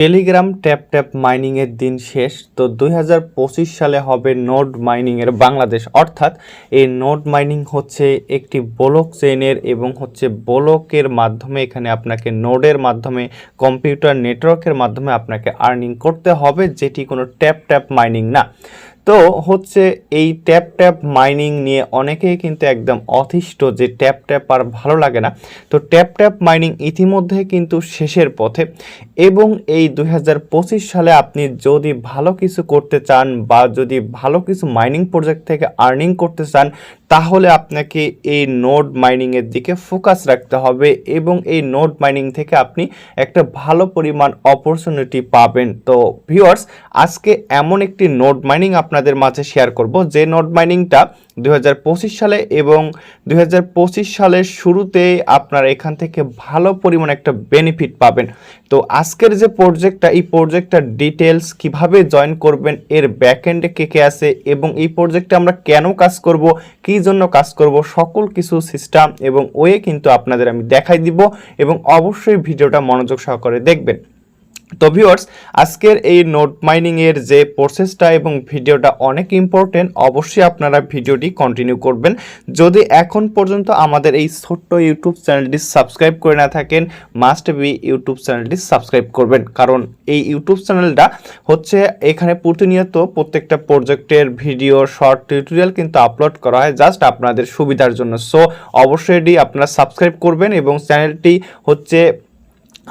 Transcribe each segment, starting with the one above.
Telegram tap tap mining এর দিন শেষ। তো 2025 সালে হবে নোড মাইনিং এর বাংলাদেশ। অর্থাৎ এই নোড মাইনিং হচ্ছে একটি ব্লক চেইনের এবং হচ্ছে ব্লকের মাধ্যমে এখানে আপনাকে নোডের মাধ্যমে কম্পিউটার নেটওয়ার্কের মাধ্যমে আপনাকে আর্নিং করতে হবে, যেটি কোনো ট্যাপ ট্যাপ মাইনিং না। তো হচ্ছে এই ট্যাপ ট্যাপ মাইনিং নিয়ে অনেকেই কিন্তু একদম অতিষ্ঠ যে ট্যাপ ট্যাপ আর ভালো লাগে না। তো ট্যাপ ট্যাপ মাইনিং ইতিমধ্যে কিন্তু শেষের পথে এবং এই 2025 সালে আপনি যদি ভালো কিছু করতে চান বা যদি ভালো কিছু মাইনিং প্রজেক্ট থেকে আর্নিং করতে চান, তাহলে আপনাকে এই নোড মাইনিংয়ের দিকে ফোকাস রাখতে হবে এবং এই নোড মাইনিং থেকে আপনি একটা ভালো পরিমাণ অপরচুনিটি পাবেন। তো ভিউয়ার্স, আজকে এমন একটি নোড মাইনিং আপনাদের মাঝে শেয়ার করব যে নোড মাইনিংটা 2025 সালে এবং 2025 সালের শুরুতে আপনারা এখান থেকে ভালো পরিমাণ একটা বেনিফিট পাবেন। তো আজকের যে প্রজেক্টটা, এই প্রজেক্টটার ডিটেলস কিভাবে জয়েন করবেন, এর ব্যাকএন্ডে কে কে আছে এবং এই প্রজেক্টে আমরা কেন কাজ করব, কী জন্য কাজ করব, সকল কিছু সিস্টেম এবং ওয়ে কিন্তু আপনাদের আমি দেখাই দিব এবং অবশ্যই ভিডিওটা মনোযোগ সহকারে দেখবেন। তো ভিউয়ার্স, আজকের এই নোড মাইনিং এর যে প্রসেসটা এবং ভিডিওটা অনেক ইম্পর্টেন্ট, অবশ্যই আপনারা ভিডিওটি কন্টিনিউ করবেন। যদি এখন পর্যন্ত আমাদের এই ছোট্ট ইউটিউব চ্যানেলটি সাবস্ক্রাইব করে না থাকেন, মাস্ট বি ইউটিউব চ্যানেলটি সাবস্ক্রাইব করবেন, কারণ এই ইউটিউব চ্যানেলটা হচ্ছে এখানে প্রতিনিয়ত প্রত্যেকটা প্রজেক্টের ভিডিও শর্ট টিউটোরিয়াল কিন্তু আপলোড করা হয় জাস্ট আপনাদের সুবিধার জন্য। সো অবশ্যই আপনারা সাবস্ক্রাইব করবেন এবং চ্যানেলটি হচ্ছে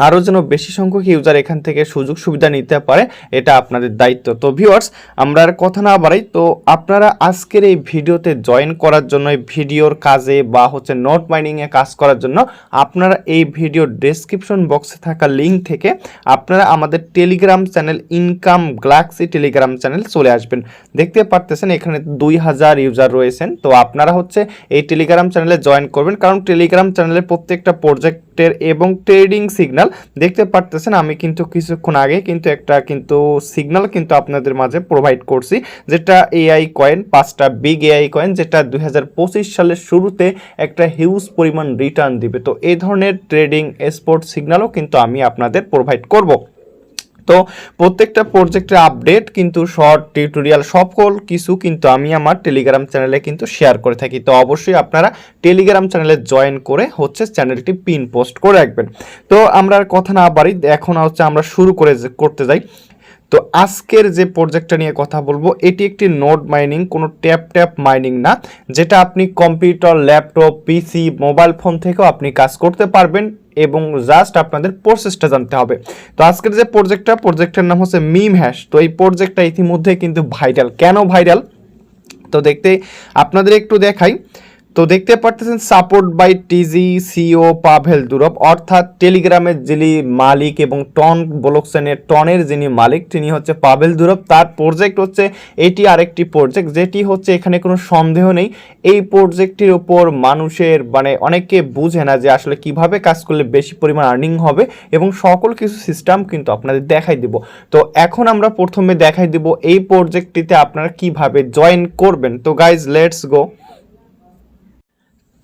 আরও যেন বেশি সংখ্যক ইউজার এখান থেকে সুযোগ সুবিধা নিতে পারে, এটা আপনাদের দায়িত্ব। তো ভিউয়ার্স, আমরা আর কথা না বাড়াই, তো আপনারা আজকের এই ভিডিওতে জয়েন করার জন্য, এই ভিডিওর কাজে বা হচ্ছে নোড মাইনিংয়ে কাজ করার জন্য আপনারা এই ভিডিওর ডেসক্রিপশন বক্সে থাকা লিঙ্ক থেকে আপনারা আমাদের Telegram channel income Galaxy Telegram channel চলে আসবেন। দেখতে পারতেছেন এখানে 2000 ইউজার রয়েছেন। তো আপনারা হচ্ছে এই টেলিগ্রাম চ্যানেলে জয়েন করবেন, কারণ টেলিগ্রাম চ্যানেলের প্রত্যেকটা প্রজেক্টের এবং ট্রেডিং সিগন্যাল দেখতে পারতেছেন। আমি কিন্তু কিছুক্ষণ আগে কিন্তু একটা সিগন্যাল কিন্তু আপনাদের মাঝে প্রোভাইড করছি, যেটা এআই কয়েন, 5টা বিগ এআই কয়েন, যেটা 2025 সালের শুরুতে একটা হিউজ পরিমাণ রিটার্ন দিবে। তো এই ধরনের ট্রেডিং স্পট সিগন্যালও কিন্তু আমি আপনাদের প্রোভাইড করব। তো প্রত্যেকটা প্রজেক্টের আপডেট কিন্তু শর্ট টিউটোরিয়াল সকল কিছু কিন্তু আমি আমার টেলিগ্রাম চ্যানেলে কিন্তু শেয়ার করে থাকি। তো অবশ্যই আপনারা টেলিগ্রাম চ্যানেলে জয়েন করে হচ্ছে চ্যানেলটি পিন পোস্ট করে রাখবেন। তো আমরা আর কথা না বাড়ি, এখন হচ্ছে আমরা শুরু করতে যাই। তো আজকের যে প্রজেক্টটা নিয়ে কথা বলবো, এটি একটি নোড মাইনিং, কোনো ট্যাপ ট্যাপ মাইনিং না, যেটা আপনি কম্পিউটার, ল্যাপটপ, পিসি, মোবাইল ফোন থেকেও আপনি কাজ করতে পারবেন এবং জাস্ট আপনাদের প্রসেসটা জানতে হবে। তো আজকের যে প্রজেক্টের নাম হচ্ছে মিম হ্যাশ। তো এই প্রজেক্টটা ইতিমধ্যে কিন্তু ভাইরাল। কেন ভাইরাল? তো আপনাদের একটু দেখাই। তো দেখতে পারতেছেন support by TG CEO Pavel Durov, অর্থাৎ টেলিগ্রামের যিনি মালিক এবং টনের যিনি মালিক তিনি হচ্ছে পাভেল দুরব। তার প্রজেক্ট হচ্ছে এটি আরেকটি প্রজেক্ট, যেটি হচ্ছে এখানে কোনো সন্দেহ নেই এই প্রজেক্টটির উপর মানুষের অনেকে বুঝে না যে আসলে কিভাবে কাজ করলে বেশি পরিমাণ আর্নিং হবে এবং সকল কিছু সিস্টেম কিন্তু আপনাদের দেখাই দিব। তো এখন আমরা প্রথমে দেখাই দিব এই প্রজেক্টটিতে আপনারা কিভাবে জয়েন করবেন। তো গাইজ, লেটস গো।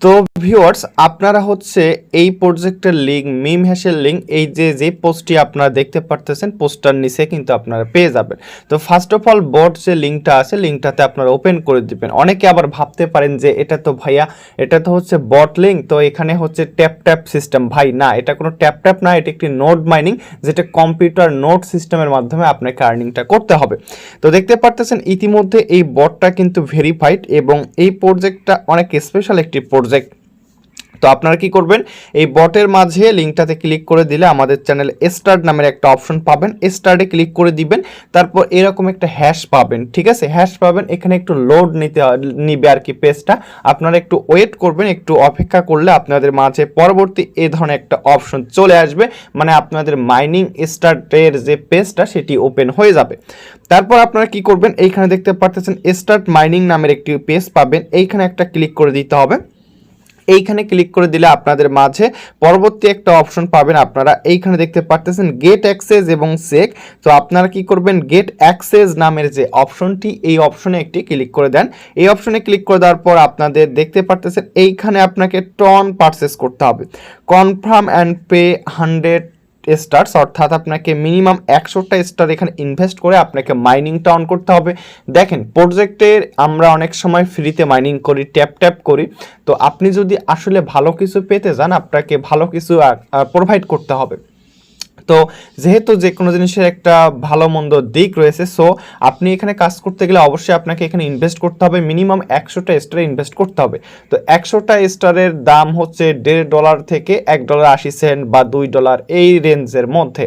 তো ভিউয়ার্স, আপনারা হচ্ছে এই প্রজেক্টের লিঙ্ক, মিম হ্যাশের লিঙ্ক, এই যে পোস্টটি আপনারা দেখতে পারতেছেন, পোস্টার নিচে কিন্তু আপনারা পেয়ে যাবেন। তো ফার্স্ট অফ অল বট যে লিঙ্কটা আছে, লিঙ্কটাতে আপনারা ওপেন করে দিবেন। অনেকে আবার ভাবতে পারেন যে এটা তো ভাইয়া, এটা তো হচ্ছে বট লিঙ্ক, তো এখানে হচ্ছে ট্যাপ ট্যাপ সিস্টেম। ভাই না, এটা কোনো ট্যাপ ট্যাপ না, এটা একটি নোড মাইনিং, যেটা কম্পিউটার নোড সিস্টেমের মাধ্যমে আপনাকে আর্নিংটা করতে হবে। তো দেখতে পারতেছেন ইতিমধ্যে এই বটটা কিন্তু ভেরিফাইড এবং এই প্রজেক্টটা অনেক স্পেশাল একটি প্রজেক্ট। তো আপনারা কি করবেন, এই বটের মাঝে লিঙ্কটাতে ক্লিক করে দিলে আমাদের চ্যানেল স্টার্ট নামের একটা অপশন পাবেন, স্টার্টে ক্লিক করে দিবেন। তারপর এরকম একটা হ্যাশ পাবেন, ঠিক আছে, হ্যাশ পাবেন। এখানে একটু লোড নিবে আর কি পেজটা, আপনারা একটু ওয়েট করবেন, একটু অপেক্ষা করলে আপনাদের মাঝে পরবর্তী এই ধরনের একটা অপশন চলে আসবে, আপনাদের মাইনিং স্টার্টের যে পেজটা সেটি ওপেন হয়ে যাবে। তারপর আপনারা কি করবেন, এইখানে দেখতে পারতেছেন স্টার্ট মাইনিং নামের একটি পেজ পাবেন, এইখানে একটা ক্লিক করে দিতে হবে। এইখানে ক্লিক করে দিলে আপনাদের মাঝে পরবর্তী একটা অপশন পাবেন। আপনারা এইখানে দেখতে পারতেছেন গেট অ্যাক্সেস এবং চেক। তো আপনারা কি করবেন, গেট অ্যাক্সেস নামের যে অপশনটি, এই অপশনে একটি ক্লিক করে দেন। এই অপশনে ক্লিক করে দেওয়ার পর আপনাদের দেখতে পারতেছেন এইখানে আপনাকে টন পারচেস করতে হবে। কনফার্ম অ্যান্ড পে 100 স্টার্স, অর্থাৎ আপনাকে মিনিমাম 100টা স্টার এখানে ইনভেস্ট করে আপনাকে মাইনিংটা অন করতে হবে। দেখেন প্রজেক্টের আমরা অনেক সময় ফ্রিতে মাইনিং করি, ট্যাপ করি। তো আপনি যদি আসলে ভালো কিছু পেতে যান, আপনাকে ভালো কিছু প্রোভাইড করতে হবে। তো যেহেতু যে কোনো জিনিসের একটা ভালো মন্দ দিক রয়েছে, সো আপনি এখানে কাজ করতে গেলে অবশ্যই আপনাকে এখানে ইনভেস্ট করতে হবে, মিনিমাম 100টা স্টারে ইনভেস্ট করতে হবে। তো 100টা স্টারের দাম হচ্ছে $1.5 থেকে $1.80 বা $2 এই রেঞ্জের মধ্যে।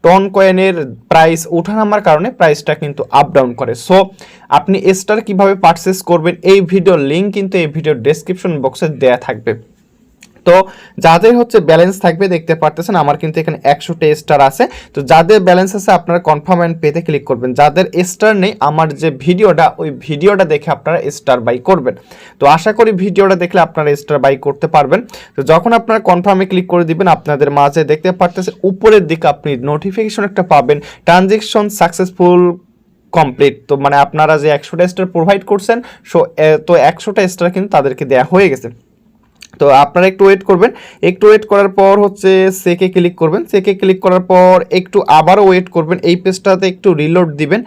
টন কয়েনের প্রাইস ওঠানামার কারণে প্রাইসটা কিন্তু আপ ডাউন করে। সো আপনি স্টার কিভাবে পারচেস করবেন এই ভিডিওর লিঙ্ক কিন্তু এই ভিডিওর ডেসক্রিপশন বক্সে দেওয়া থাকবে। তো যাদের হচ্ছে ব্যালেন্স থাকবে, দেখতে পারতেছেন আমার কিন্তু এখানে 100টা স্টার আছে। তো যাদের ব্যালেন্স আছে আপনারা কনফার্ম এন্ড পেতে ক্লিক করবেন। যাদের স্টার নেই, আমার যে ভিডিওটা ওই ভিডিওটা দেখে আপনারা স্টার বাই করবেন। তো আশা করি ভিডিওটা দেখলে আপনারা স্টার বাই করতে পারবেন। তো যখন আপনারা কনফার্মে ক্লিক করে দিবেন, আপনাদের মাঝে দেখতে পারতেছেন উপরের দিকে আপনি নোটিফিকেশন একটা পাবেন, ট্রানজ্যাকশন সাকসেসফুল কমপ্লিট। তো মানে আপনারা যে 100টা স্টার প্রোভাইড করছেন, তো 100টা স্টার কিন্তু তাদেরকে দেওয়া হয়ে গেছে। তো আপনারা একটু ওয়েট করবেন, একটু ওয়েট করার পর হচ্ছে সেকে ক্লিক করবেন। সেকে ক্লিক করার পর একটু আবারও ওয়েট করবেন, এই পেজটাতে একটু রিলোড দিবেন,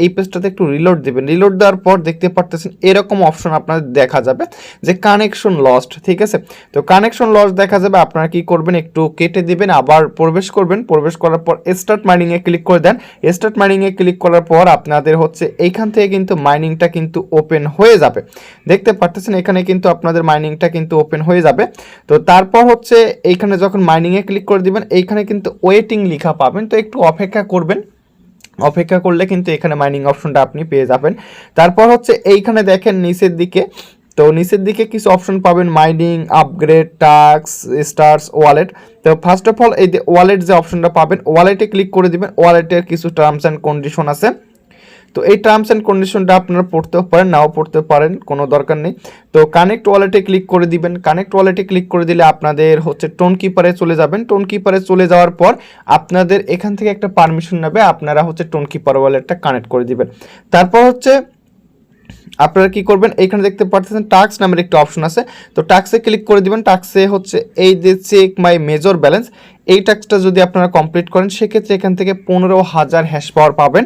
এই পেজটাতে একটু রিলোড দিবেন। রিলোড দেওয়ার পর দেখতে পারতেছেন এরকম অপশন আপনাদের দেখা যাবে যে কানেকশন লস্ট, ঠিক আছে। তো কানেকশন লস্ট দেখা যাবে, আপনারা কি করবেন একটু কেটে দিবেন, আবার প্রবেশ করবেন। প্রবেশ করার পর স্টার্ট মাইনিংয়ে ক্লিক করে দেন। স্টার্ট মাইনিংয়ে ক্লিক করার পর আপনাদের হচ্ছে এইখান থেকে কিন্তু মাইনিংটা কিন্তু ওপেন হয়ে যাবে। দেখতে পারতেছেন এখানে কিন্তু আপনাদের মাইনিংটা কিন্তু ওপেন হয়ে যাবে। তো তারপর হচ্ছে এইখানে যখন মাইনিংয়ে ক্লিক করে দিবেন, এইখানে কিন্তু ওয়েটিং লেখা পাবেন। তো একটু অপেক্ষা করবেন, অপেক্ষা করলে কিন্তু এখানে মাইনিং অপশনটা আপনি পেয়ে যাবেন। তারপর হচ্ছে এইখানে দেখেন নিচের দিকে, তো নিচের দিকে কিছু অপশন পাবেন, mining, upgrade, task, stars, wallet. তো ফার্স্ট অফ অল এই যে ওয়ালেট যে অপশনটা পাবেন, ওয়ালেটে ক্লিক করে দিবেন। ওয়ালেটের কিছু টার্মস অ্যান্ড কন্ডিশন আছে। তো এই টার্মস অ্যান্ড কন্ডিশনটা আপনারা পড়তেও পারেন, নাও পড়তে পারেন, কোনো দরকার নেই। তো কানেক্ট ওয়ালেটে ক্লিক করে দিবেন। কানেক্ট ওয়ালেটে ক্লিক করে দিলে আপনাদের হচ্ছে টোন কিপারে চলে যাবেন। টোন কিপারে চলে যাওয়ার পর আপনাদের এখান থেকে একটা পারমিশন নেবে, আপনারা হচ্ছে টোন কিপার ওয়ালেটটা কানেক্ট করে দিবেন। তারপর হচ্ছে আপনারা কি করবেন, এখানে দেখতে পাচ্ছেন টাস্ক নামের একটা অপশন আছে। তো টাস্কে ক্লিক করে দিবেন। টাস্কে হচ্ছে এই যে চেক মাই মেজর ব্যালেন্স, এই টাস্কটা যদি আপনারা কমপ্লিট করেন সেক্ষেত্রে এখান থেকে 15,000 হ্যাশ পাওয়ার পাবেন।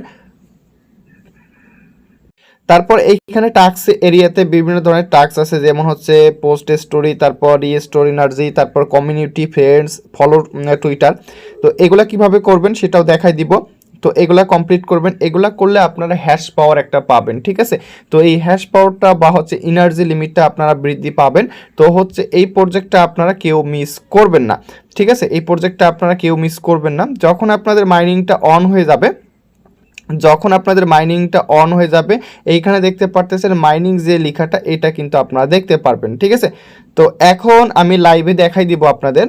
তারপর এইখানে টাস্ক এরিয়াতে বিভিন্ন ধরনের টাস্ক আছে, যেমন হচ্ছে পোস্ট স্টোরি, তারপর স্টোর এনার্জি, তারপর কমিউনিটি, ফ্রেন্ডস, ফলো টুইটার। তো এগুলা কিভাবে করবেন সেটাও দেখাই দিব। তো এগুলা কমপ্লিট করবেন, এগুলা করলে আপনারা হ্যাশ পাওয়ার একটা পাবেন, ঠিক আছে। তো এই হ্যাশ পাওয়ারটা বা হচ্ছে এনার্জি লিমিটটা আপনারা বৃদ্ধি পাবেন। তো হচ্ছে এই প্রজেক্টটা আপনারা কেউ মিস করবেন না, ঠিক আছে। এই প্রজেক্টটা আপনারা কেউ মিস করবেন না। যখন আপনাদের মাইনিংটা অন হয়ে যাবে, এইখানে দেখতে পারতেছেন মাইনিং যে লেখাটা, এটা কিন্তু আপনারা দেখতে পারবেন, ঠিক আছে। তো এখন আমি লাইভে দেখাই দিব আপনাদের।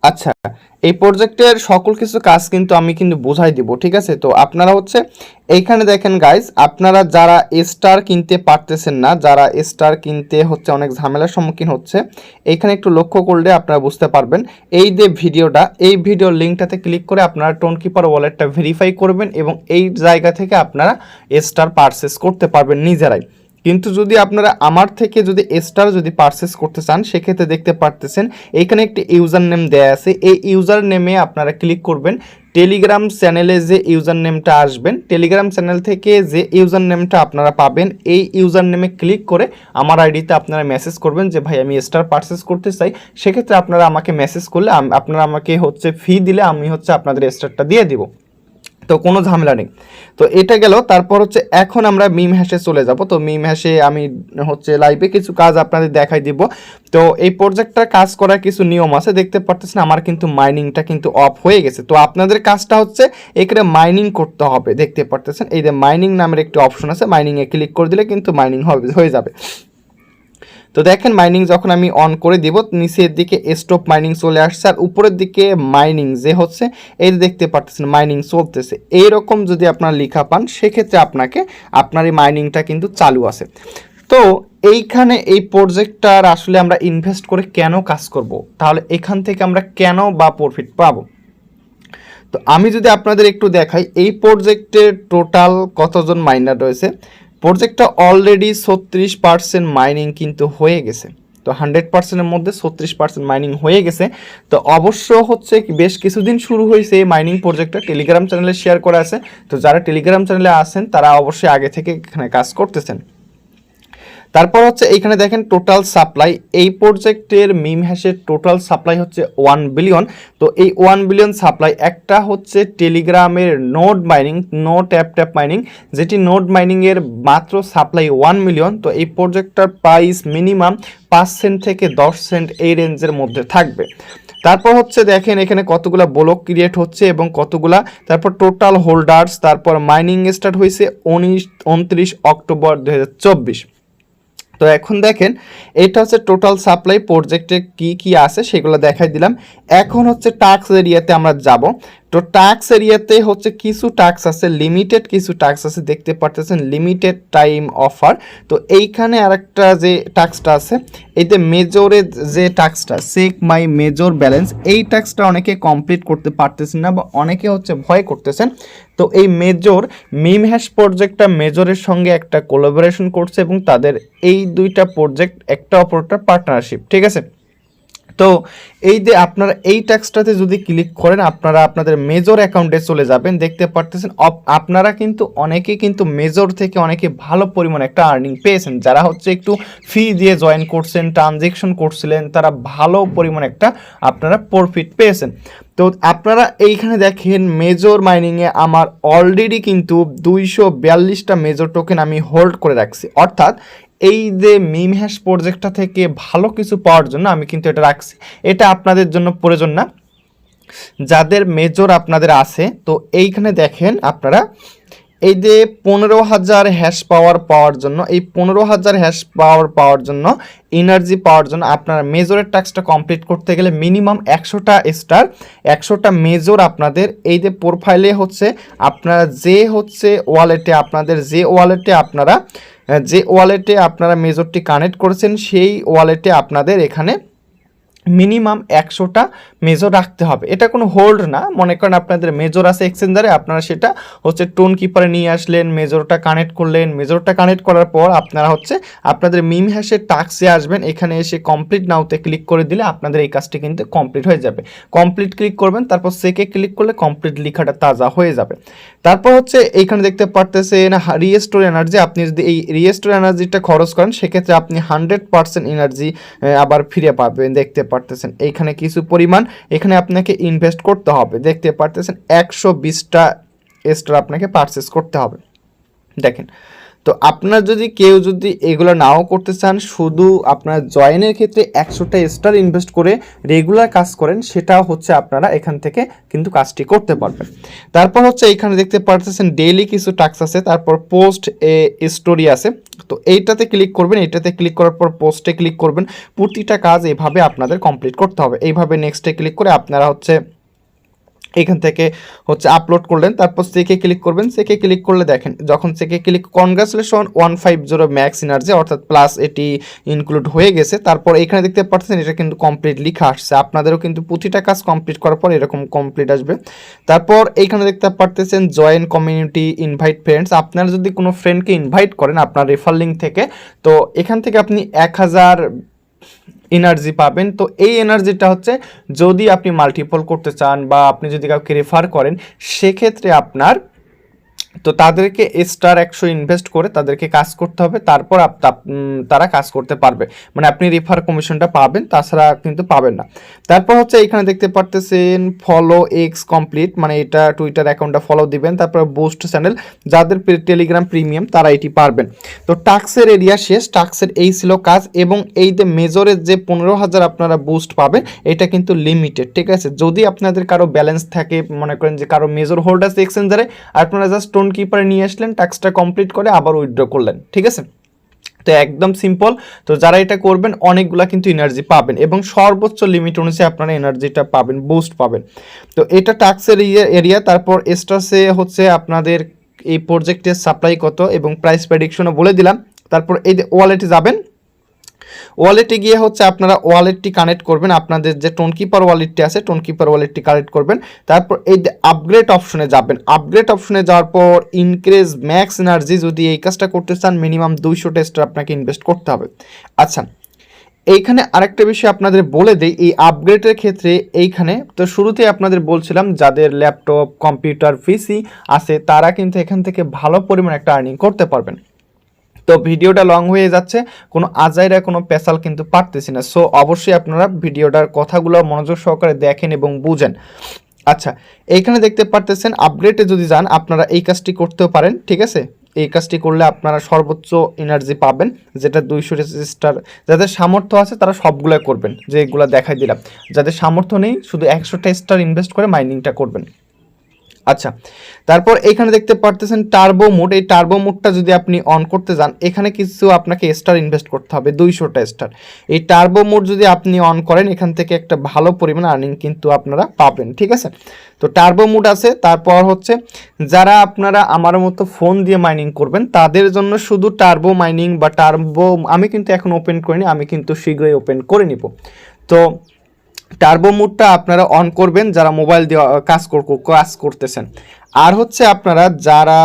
আচ্ছা, এই প্রজেক্টের সকল কিছু কাজ কিন্তু আমি বোঝাই দিব, ঠিক আছে। তো আপনারা হচ্ছে এইখানে দেখেন গাইজ, আপনারা যারা স্টার কিনতে পারতেছেন না, যারা স্টার কিনতে হচ্ছে অনেক ঝামেলার সম্মুখীন হচ্ছে, এইখানে একটু লক্ষ্য করলে আপনারা বুঝতে পারবেন। এই যে ভিডিওটা, এই ভিডিওর লিঙ্কটাতে ক্লিক করে আপনারা টোন কিপার ওয়ালেটটা ভেরিফাই করবেন এবং এই জায়গা থেকে আপনারা স্টার পারচেস করতে পারবেন নিজেরাই। কিন্তু যদি আপনারা আমার থেকে যদি স্টার যদি পারচেস করতে চান, সেক্ষেত্রে দেখতে পারতেছেন এইখানে একটি ইউজার নেম দেয়া আছে। এই ইউজার নেমে আপনারা ক্লিক করবেন। টেলিগ্রাম চ্যানেলে যে ইউজার নেমটা আসবেন, টেলিগ্রাম চ্যানেল থেকে যে ইউজার নেমটা আপনারা পাবেন, এই ইউজার নেমে ক্লিক করে আমার আইডিতে আপনারা মেসেজ করবেন যে ভাই আমি স্টার পারচেস করতে চাই। সেক্ষেত্রে আপনারা আমাকে মেসেজ করলে আপনারা আমাকে হচ্ছে ফি দিলে আমি হচ্ছে আপনাদের স্টারটা দিয়ে দিব। তো কোনো ঝামেলা নেই। তো এটা গেল। তারপর হচ্ছে এখন আমরা মিম হ্যাশে চলে যাব। তো মিম হ্যাশে আমি হচ্ছে লাইভে কিছু কাজ আপনাদের দেখাই দিব। তো এই প্রজেক্টটা কাজ করার কিছু নিয়ম আছে, দেখতে পারতেছেন আমার কিন্তু মাইনিংটা কিন্তু অফ হয়ে গেছে। তো আপনাদের কাজটা হচ্ছে এখানে মাইনিং করতে হবে। দেখতে পারতেছেন এই যে মাইনিং নামের একটি অপশন আছে, মাইনিংয়ে ক্লিক করে দিলে কিন্তু মাইনিং হয়ে যাবে। তো দেখেন মাইনিং যখন আমি অন করে দিব, নিচের দিকে স্টপ মাইনিং চলে আসছে, আর উপরের দিকে মাইনিং যে হচ্ছে এই দেখতে পাচ্ছেন মাইনিং চলতেছে। এইরকম যদি আপনারা লেখা পান, সেক্ষেত্রে আপনার এই মাইনিংটা কিন্তু চালু আছে। তো এইখানে এই প্রজেক্টটার আসলে আমরা ইনভেস্ট করে কেন কাজ করব, তাহলে এখান থেকে আমরা কেন বা প্রফিট পাবো। তো আমি যদি আপনাদের একটু দেখাই, এই প্রজেক্টের টোটাল কতজন মাইনার রয়েছে। প্রজেক্টটা অলরেডি 36% মাইনিং কিন্তু হয়ে গেছে। তো 100%-এর মধ্যে 36% মাইনিং হয়ে গেছে। তো অবশ্য হচ্ছে বেশ কিছুদিন শুরু হয়েছে এই মাইনিং প্রজেক্টটা, টেলিগ্রাম চ্যানেলে শেয়ার করা আছে। তো যারা টেলিগ্রাম চ্যানেলে আছেন তারা অবশ্যই আগে থেকে এখানে কাজ করতেছেন। তারপর হচ্ছে এইখানে দেখেন টোটাল সাপ্লাই, এই প্রজেক্টের মিম হ্যাশের টোটাল সাপ্লাই হচ্ছে 1 বিলিয়ন। তো এই 1 বিলিয়ন সাপ্লাই একটা হচ্ছে টেলিগ্রামের node mining, no tap mining, যেটি নোড মাইনিংয়ের মাত্র সাপ্লাই 1 মিলিয়ন। তো এই প্রজেক্টটার প্রাইস মিনিমাম 5 সেন্ট থেকে 10 সেন্ট এই রেঞ্জের মধ্যে থাকবে। তারপর হচ্ছে দেখেন এখানে কতগুলা ব্লক ক্রিয়েট হচ্ছে এবং কতগুলা, তারপর টোটাল হোল্ডার্স, তারপর মাইনিং স্টার্ট হয়েছে 29 অক্টোবর 2024। তো এখন দেখেন এটা হচ্ছে টোটাল সাপ্লাই, প্রজেক্টে কি কি আছে সেগুলো দেখাই দিলাম। এখন হচ্ছে টাস্ক এরিয়াতে আমরা যাব। তো টাস্ক এরিয়াতে হচ্ছে কিছু টাস্ক আছে, লিমিটেড কিছু টাস্ক আছে, দেখতে পারতেছেন লিমিটেড টাইম অফার। তো এইখানে আরেকটা যে টাস্কটা আছে, এইতে মেজরের যে টাস্কটা চেক মাই মেজর ব্যালেন্স, এই টাস্কটা অনেকে কমপ্লিট করতে পারতেছেন না বা অনেকে হচ্ছে ভয় করতেছেন। তো এই মেজর মিম হ্যাশ প্রজেক্টটা মেজরের সঙ্গে একটা কোলাবোরেশন করছে এবং তাদের এই দুইটা প্রজেক্ট একটা অপরটার পার্টনারশিপ, ঠিক আছে। তো এই যে আপনারা এই ট্যাক্সটাতে যদি ক্লিক করেন আপনারা আপনাদের মেজর অ্যাকাউন্টে চলে যাবেন, দেখতে পারতেছেন আপনারা কিন্তু অনেকে কিন্তু মেজর থেকে অনেকে ভালো পরিমাণে একটা আর্নিং পেয়েছেন, যারা হচ্ছে একটু ফি দিয়ে জয়েন করছেন, ট্রানজেকশন করছিলেন, তারা ভালো পরিমাণে একটা আপনারা প্রফিট পেয়েছেন। তো আপনারা এইখানে দেখেন মেজর মাইনিংয়ে আমার অলরেডি কিন্তু 242টা মেজর টোকেন আমি হোল্ড করে রাখছি, অর্থাৎ এই যে মিম হ্যাশ প্রজেক্টটা থেকে ভালো কিছু পাওয়ার জন্য আমি কিন্তু এটা রাখছি। এটা আপনাদের জন্য প্রয়োজন না যাদের মেজর আপনাদের আছে। তো এইখানে দেখেন আপনারা এই যে 15,000 হ্যাশ পাওয়ার জন্য, এই 15,000 হ্যাশ পাওয়ার জন্য, এনার্জি পাওয়ার জন্য আপনারা মেজরের টাস্কটা কমপ্লিট করতে গেলে মিনিমাম 100টা স্টার, 100টা মেজর আপনাদের এই যে প্রোফাইলে হচ্ছে আপনারা যে হচ্ছে ওয়ালেটে আপনাদের যে ওয়ালেটে আপনারা মেজরটি কানেক্ট করেছেন সেই ওয়ালেটে আপনাদের এখানে মিনিমাম 100টা মেজর রাখতে হবে। এটা কোনো হোল্ড না, মনে করেন আপনাদের মেজর আছে এক্সচেঞ্জারে, আপনারা সেটা হচ্ছে টোন কিপারে নিয়ে আসলেন, মেজরটা কানেক্ট করলেন, মেজরটা কানেক্ট করার পর আপনারা হচ্ছে আপনাদের মিম হ্যাশের টাস্কে আসবেন, এখানে এসে কমপ্লিট নাওতে ক্লিক করে দিলে আপনাদের এই কাজটি কিন্তু কমপ্লিট হয়ে যাবে। কমপ্লিট ক্লিক করবেন, তারপর সেকে ক্লিক করলে কমপ্লিট লেখাটা তাজা হয়ে যাবে। তারপর হচ্ছে এইখানে দেখতে পারতেছেন রিস্টোর এনার্জি, আপনি যদি এই রিস্টোর এনার্জিটা খরচ করেন সেক্ষেত্রে আপনি 100% এনার্জি আবার ফিরে পাবেন। দেখতে পারতেছেন এইখানে কিছু পরিমাণ এখানে আপনাকে ইনভেস্ট করতে হবে, দেখতে পারতেছেন 120টা স্টার আপনাকে পারচেস করতে হবে। দেখেন তো আপনার কেউ যদি এগুলো নাও করতে চান, শুধু আপনার জয়েনের ক্ষেত্রে 100টা স্টার ইনভেস্ট করে রেগুলার কাজ করেন, সেটা হচ্ছে আপনারা এখান থেকে কিন্তু কাজটি করতে পারবেন। তারপর হচ্ছে এখানে দেখতে পারতেছেন ডেইলি কিছু টাস্ক আছে, তারপর পোস্ট স্টোরি আছে। তো এইটাতে ক্লিক করবেন, এইটাতে ক্লিক করার পর পোস্টে ক্লিক করবেন। প্রতিটা কাজ এইভাবে আপনাদের কমপ্লিট করতে হবে। এইভাবে নেক্সটে ক্লিক করে আপনারা হচ্ছে এখান থেকে হচ্ছে আপলোড করলেন, তারপর সেকে ক্লিক করবেন। সেকে ক্লিক করলে দেখেন যখন সেকে ক্লিক, কনগ্রাচুলেশন 150 ম্যাক্স এনার্জি, অর্থাৎ প্লাস এটি ইনক্লুড হয়ে গেছে। তারপর এখানে দেখতে পাচ্ছেন এটা কিন্তু কমপ্লিট লেখা আসছে, আপনাদেরও কিন্তু প্রতিটা কাজ কমপ্লিট করার পর এরকম কমপ্লিট আসবে। তারপর এইখানে দেখতে পারতেছেন জয়েন কমিউনিটি, ইনভাইট ফ্রেন্ডস, আপনারা যদি কোনো ফ্রেন্ডকে ইনভাইট করেন আপনার রেফার লিঙ্ক থেকে, তো এখান থেকে আপনি 1000 এনার্জি পাবেন। তো এই এনার্জিটা হচ্ছে যদি আপনি মাল্টিপল করতে চান বা আপনি যদি কাউকে রেফার করেন সেক্ষেত্রে আপনার তো তাদেরকে স্টার 100 ইনভেস্ট করে তাদেরকে কাজ করতে হবে, তারপর তারা কাজ করতে পারবে, মানে আপনি রেফার কমিশনটা পাবেন, তাছাড়া কিন্তু পাবেন না। তারপর হচ্ছে এখানে দেখতে পারতেছেন ফলো এক্স কমপ্লিট, মানে এটা টুইটার অ্যাকাউন্টটা ফলো দিবেন। তারপর বুস্ট চ্যানেল, যাদের টেলিগ্রাম প্রিমিয়াম তারা এটি পারবেন। তো টাস্কের এরিয়া শেষ, টাস্কের এই ছিল কাজ। এবং এই যে মেজরের যে 15,000 আপনারা বুস্ট পাবেন এটা কিন্তু লিমিটেড, ঠিক আছে। যদি আপনাদের কারো ব্যালেন্স থাকে, মনে করেন যে কারো মেজর হোল্ড আছে এক্সচেঞ্জারে, আপনারা জাস্ট টোন কিপারে নিয়ে আসলেন, টাস্কটা কমপ্লিট করে আবার উইথড্র করলেন, ঠিক আছে। তো একদম সিম্পল। তো যারা এটা করবেন অনেকগুলা কিন্তু এনার্জি পাবেন এবং সর্বোচ্চ লিমিট অনুযায়ী আপনারা এনার্জিটা পাবেন, বুস্ট পাবেন। তো এটা টাস্কের এরিয়া। তারপর স্টাসে হচ্ছে আপনাদের এই প্রজেক্টের সাপ্লাই কত এবং প্রাইস প্রেডিকশনও বলে দিলাম। তারপর এই যে ওয়ালেটে যাবেন, ওয়ালেটে গিয়ে হচ্ছে আপনারা ওয়ালেটটি কানেক্ট করবেন, আপনাদের যে টোন কিপার ওয়ালেটটি আছে টোন কিপার ওয়ালেটটি কানেক্ট করবেন। তারপর এই যে আপগ্রেড অপশনে যাবেন, আপগ্রেড অপশনে যাওয়ার পর ইনক্রিজ ম্যাক্স এনার্জি, যদি এই কাজটা করতে চান মিনিমাম 200 টেস্টার আপনাকে ইনভেস্ট করতে হবে। আচ্ছা, এইখানে আরেকটা বিষয় আপনাদের বলে দেই, এই আপগ্রেডের ক্ষেত্রে এইখানে তো শুরুতেই আপনাদের বলছিলাম যাদের ল্যাপটপ কম্পিউটার পিসি আছে তারা কিন্তু এখান থেকে ভালো পরিমাণ একটা আর্নিং করতে পারবেন। তো ভিডিওটা লং হয়ে যাচ্ছে, কোনো আজাইরা কোনো পেশাল কিন্তু পারতেছি না, সো অবশ্যই আপনারা ভিডিওটার কথাগুলো মনোযোগ সহকারে দেখেন এবং বুঝেন। আচ্ছা, এইখানে দেখতে পারতেছেন আপগ্রেডে যদি যান আপনারা এই কাজটি করতেও পারেন, ঠিক আছে। এই কাজটি করলে আপনারা সর্বোচ্চ এনার্জি পাবেন, যেটা 200 রেজিস্টার। যাদের সামর্থ্য আছে তারা সবগুলো করবেন, যে এগুলো দেখাই দিলাম। যাদের সামর্থ্য নেই শুধু 100টা স্টার ইনভেস্ট করে মাইনিংটা করবেন। আচ্ছা, তারপর এখানে দেখতে পারতেছেন টার্বো মোড। এই টার্বো মোডটা যদি আপনি অন করতে যান এখানে কিছু আপনাকে স্টার ইনভেস্ট করতে হবে, 200টা স্টার। এই টার্বো মোড যদি আপনি অন করেন এখান থেকে একটা ভালো পরিমাণ আর্নিং কিন্তু আপনারা পাবেন, ঠিক আছে। তো টার্বো মোড আছে। তারপর হচ্ছে যারা আপনারা আমার মতো ফোন দিয়ে মাইনিং করবেন তাদের জন্য শুধু টার্বো মাইনিং বা টার্বো, আমি কিন্তু এখন ওপেন করিনি, আমি কিন্তু শীঘ্রই ওপেন করে নিব। তো টার্বো মোডটা আপনারা অন করবেন যারা মোবাইল দিয়ে কাজ করতেছেন। আর হচ্ছে আপনারা যারা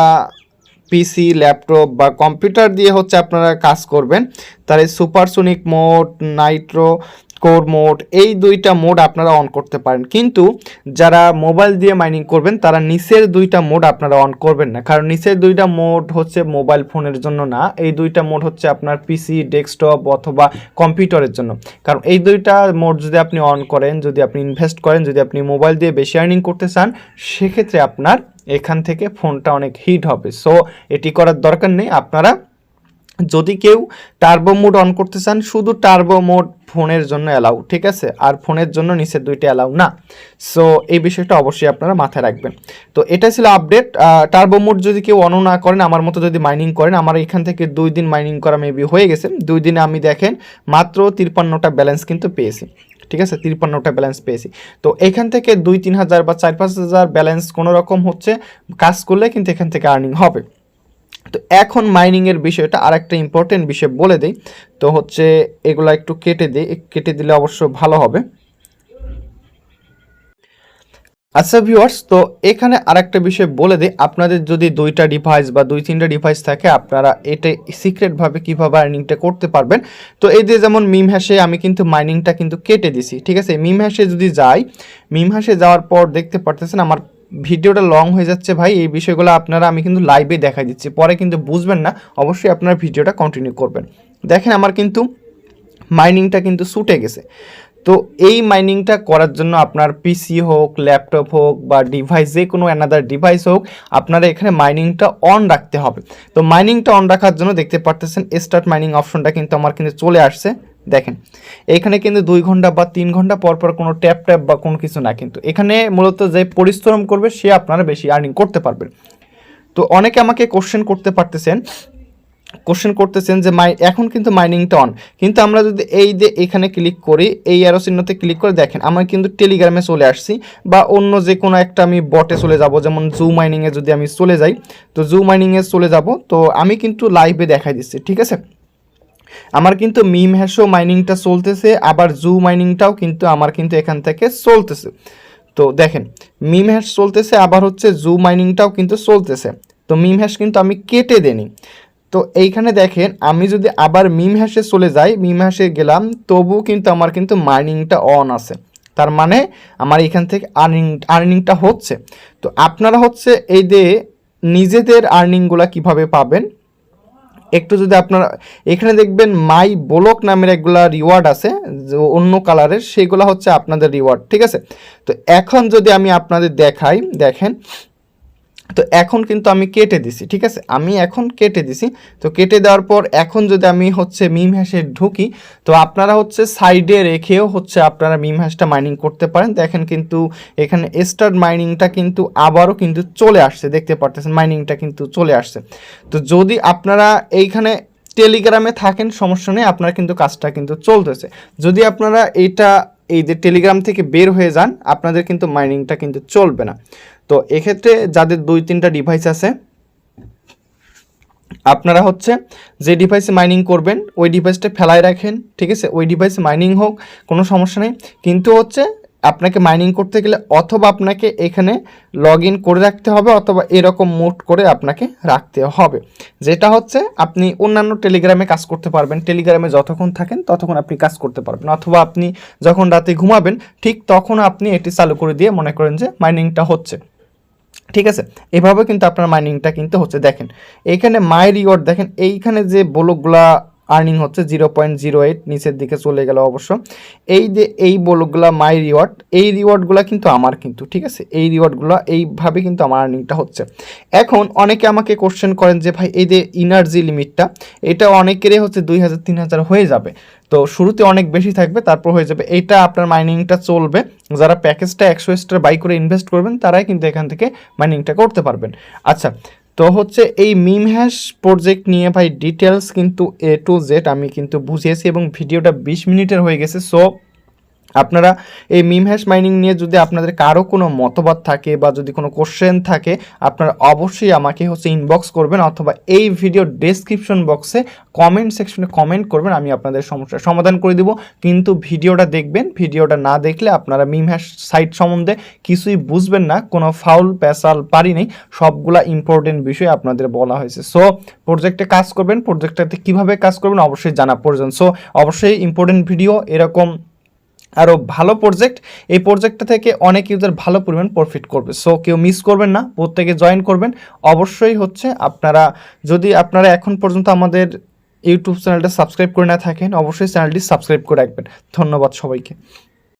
পিসি ল্যাপটপ বা কম্পিউটার দিয়ে হচ্ছে আপনারা কাজ করবেন তার supersonic mode, Nitro core mode, এই দুইটা মোড আপনারা অন করতে পারেন। কিন্তু যারা মোবাইল দিয়ে মাইনিং করবেন তারা নিচের দুইটা মোড আপনারা অন করবেন না, কারণ নিচের দুইটা মোড হচ্ছে মোবাইল ফোনের জন্য না, এই দুইটা মোড হচ্ছে আপনার পিসি ডেস্কটপ অথবা কম্পিউটারের জন্য। কারণ এই দুইটা মোড যদি আপনি অন করেন, যদি আপনি ইনভেস্ট করেন, যদি আপনি মোবাইল দিয়ে বেশি আর্নিং করতে চান, সেক্ষেত্রে আপনার এখান থেকে ফোনটা অনেক হিট হবে। সো এটি করার দরকার নেই। আপনারা যদি কেউ টার্বো মোড অন করতে চান, শুধু টার্বো মোড ফোনের জন্য অ্যালাউ, ঠিক আছে, আর ফোনের জন্য নিচের দুইটা অ্যালাউ না। সো এই বিষয়টা অবশ্যই আপনারা মাথায় রাখবেন। তো এটা ছিল আপডেট। টার্বো মোড যদি কেউ অন না করেন, আমার মতো যদি মাইনিং করেন, আমার এখান থেকে 2 দিন মাইনিং করা মেবি হয়ে গেছে, 2 দিনে আমি দেখেন মাত্র 53টা ব্যালেন্স কিন্তু পেয়েছি, ঠিক আছে, 53টা ব্যালেন্স পেয়েছি। তো এখান থেকে 2-3 হাজার বা 4-5 হাজার ব্যালেন্স কোনো রকম হচ্ছে কাজ করলে কিন্তু এখান থেকে আর্নিং হবে। তো এখন মাইনিংয়ের বিষয়টা আর একটা ইম্পর্টেন্ট বিষয় বলে দিই, তো হচ্ছে এগুলো একটু কেটে দিলে অবশ্য ভালো হবে। আচ্ছা ভিউয়ার্স, তো এখানে আরেকটা বিষয় বলে দিই, আপনাদের যদি 2টা ডিভাইস বা 2-3টা ডিভাইস থাকে আপনারা এটা সিক্রেটভাবে কীভাবে আর্নিংটা করতে পারবেন। তো এই যে যেমন মিম হ্যাশে আমি কিন্তু মাইনিংটা কিন্তু কেটে দিছি, ঠিক আছে। মিম হ্যাশে যদি যাই, মিম হ্যাশে যাওয়ার পর দেখতে পারতেছেন আমার ভিডিওটা লং হয়ে যাচ্ছে ভাই, এই বিষয়গুলো আপনারা আমি কিন্তু লাইভে দেখা দিচ্ছি, পরে কিন্তু বুঝবেন না, অবশ্যই আপনারা ভিডিওটা কন্টিনিউ করবেন। দেখেন আমার কিন্তু মাইনিংটা কিন্তু ছুটে গেছে। তো এই মাইনিংটা করার জন্য আপনার পিসি হোক, ল্যাপটপ হোক বা ডিভাইস, যে কোনো অ্যানাদার ডিভাইস হোক, আপনারা এখানে মাইনিংটা অন রাখতে হবে। তো মাইনিংটা অন রাখার জন্য দেখতে পারতেছেন স্টার্ট মাইনিং অপশনটা কিন্তু আমার কিন্তু চলে আসছে। দেখেন এখানে কিন্তু 2 ঘন্টা বা 3 ঘন্টা পর পর কোনো ট্যাপ বা কোনো কিছু না, কিন্তু এখানে মূলত যে পরিশ্রম করবে সে আপনারা বেশি আর্নিং করতে পারবেন। তো অনেকে আমাকে কোশ্চেন করতেছেন যে এখন কিন্তু মাইনিংটা অন, কিন্তু আমরা যদি এই যে এখানে ক্লিক করি, এই অ্যারো চিহ্নতে ক্লিক করে দেখেন আমরা কিন্তু টেলিগ্রামে চলে আসছি, বা অন্য যে কোনো একটা আমি বটে চলে যাব, যেমন জু মাইনিংয়ে যদি আমি চলে যাই, তো জু মাইনিংয়ে চলে যাব। তো আমি কিন্তু লাইভে দেখাই দিচ্ছি, ঠিক আছে। আমার কিন্তু মিম হ্যাশও মাইনিংটা চলতেছে, আবার জু মাইনিংটাও কিন্তু আমার কিন্তু এখান থেকে চলতেছে। তো দেখেন মিম হ্যাশ চলতেছে, আবার হচ্ছে জু মাইনিংটাও কিন্তু চলতেছে। তো মিম হ্যাশ কিন্তু আমি কেটে দেনি। তো এইখানে দেখেন আমি যদি আবার মিম হ্যাশে চলে যাই, মিম হ্যাশে গেলাম, তবু কিন্তু আমার কিন্তু মাইনিংটা অন আছে, তার মানে আমার এখান থেকে আর্নিংটা হচ্ছে। তো আপনারা হচ্ছে এই যে নিজেদের আর্নিংগুলো কিভাবে পাবেন, একটু যদি আপনারা এখানে দেখবেন মাই ব্লক নামের একগুলা রিওয়ার্ড আছে যে অন্য কালারের, সেগুলো হচ্ছে আপনাদের রিওয়ার্ড, ঠিক আছে। তো এখন যদি আমি আপনাদের দেখাই, দেখেন তো এখন কিন্তু আমি কেটে দিছি, ঠিক আছে, আমি এখন কেটে দিছি। তো কেটে দেওয়ার পর এখন যদি আমি হচ্ছে মিম হ্যাশে ঢুকি, তো আপনারা হচ্ছে সাইডে রেখেও হচ্ছে আপনারা মিম হ্যাশটা মাইনিং করতে পারেন। দেখেন কিন্তু এখানে স্টার্ট মাইনিংটা কিন্তু আবারও কিন্তু চলে আসছে, দেখতে পারতেছেন মাইনিংটা কিন্তু চলে আসছে। তো যদি আপনারা এইখানে টেলিগ্রামে থাকেন সমস্যা নেই, আপনার কিন্তু কাজটা কিন্তু চলতেছে। যদি আপনারা এই যে টেলিগ্রাম থেকে বের হয়ে যান, আপনাদের কিন্তু মাইনিংটা কিন্তু চলবে না। তো এক্ষেত্রে যাদের 2-3টা ডিভাইস আছে, আপনারা হচ্ছে যে ডিভাইসে মাইনিং করবেন ওই ডিভাইসটা ফেলায় রাখেন, ঠিক আছে, ওই ডিভাইসে মাইনিং হোক কোনো সমস্যা নেই, কিন্তু হচ্ছে আপনাকে মাইনিং করতে গেলে অথবা আপনাকে এখানে লগ ইন করে রাখতে হবে অথবা এরকম মোড করে আপনাকে রাখতে হবে, যেটা হচ্ছে আপনি অন্যান্য টেলিগ্রামে কাজ করতে পারবেন। টেলিগ্রামে যতক্ষণ থাকেন ততক্ষণ আপনি কাজ করতে পারবেন, অথবা আপনি যখন রাতে ঘুমাবেন ঠিক তখন আপনি এটি চালু করে দিয়ে মনে করেন যে মাইনিংটা হচ্ছে। ঠিক আছে, এভাবে কিন্তু আপনার মাইনিংটা কিন্তু হচ্ছে। দেখেন এইখানে মাই রিওয়ার্ড, দেখেন এইখানে যে ব্লকগুলা আর্নিং হচ্ছে 0.08 নিচের দিকে চলে গেল অবশ্য। এই যে এই ব্লকগুলা মাই রিওয়ার্ড, এই রিওয়ার্ডগুলো কিন্তু আমার কিন্তু, ঠিক আছে, এই রিওয়ার্ডগুলো এইভাবে কিন্তু আমার আর্নিংটা হচ্ছে। এখন অনেকে আমাকে কোশ্চেন করেন যে ভাই এই যে এনার্জি লিমিটটা, এটা অনেকেরই হচ্ছে 2000-3000 হয়ে যাবে, তো শুরুতে অনেক বেশি থাকবে তারপর হয়ে যাবে। এইটা আপনার মাইনিংটা চলবে, যারা প্যাকেজটা 100 স্টার বাই করে ইনভেস্ট করবেন তারাই কিন্তু এখান থেকে মাইনিংটা করতে পারবেন। আচ্ছা, তো হচ্ছে এই মিম হ্যাশ প্রজেক্ট নিয়ে ভাই ডিটেলস কিন্তু A to Z আমি কিন্তু বুঝিয়েছি এবং ভিডিওটা 20 মিনিটের হয়ে গেছে। সো আপনারা এই মিম হ্যাশ মাইনিং নিয়ে যদি আপনাদের কারো কোনো মতবাদ থাকে বা যদি কোনো কোশ্চেন থাকে আপনারা অবশ্যই আমাকে হচ্ছে ইনবক্স করবেন অথবা এই ভিডিও ডেসক্রিপশন বক্সে কমেন্ট সেকশনে কমেন্ট করবেন, আমি আপনাদের সমস্যার সমাধান করে দিব। কিন্তু ভিডিওটা দেখবেন, ভিডিওটা না দেখলে আপনারা মিম হ্যাশ সাইট সম্বন্ধে কিছুই বুঝবেন না, কোনো ফাউল প্যাসাল পারি নেই, সবগুলা ইম্পর্টেন্ট বিষয় আপনাদের বলা হয়েছে। সো প্রজেক্টে কাজ করবেন, প্রজেক্টটাতে কীভাবে কাজ করবেন অবশ্যই জানা প্রয়োজন। সো অবশ্যই ইম্পর্টেন্ট ভিডিও, এরকম আরও ভালো প্রজেক্ট, এই প্রজেক্টটা থেকে অনেক ইউজার ভালো পরিমাণ প্রফিট করবে। সো কেউ মিস করবেন না, প্রত্যেকে জয়েন করবেন অবশ্যই। হচ্ছে আপনারা যদি আপনারা এখন পর্যন্ত আমাদের ইউটিউব চ্যানেলটা সাবস্ক্রাইব করে না থাকেন অবশ্যই চ্যানেলটি সাবস্ক্রাইব করে রাখবেন। ধন্যবাদ সবাইকে।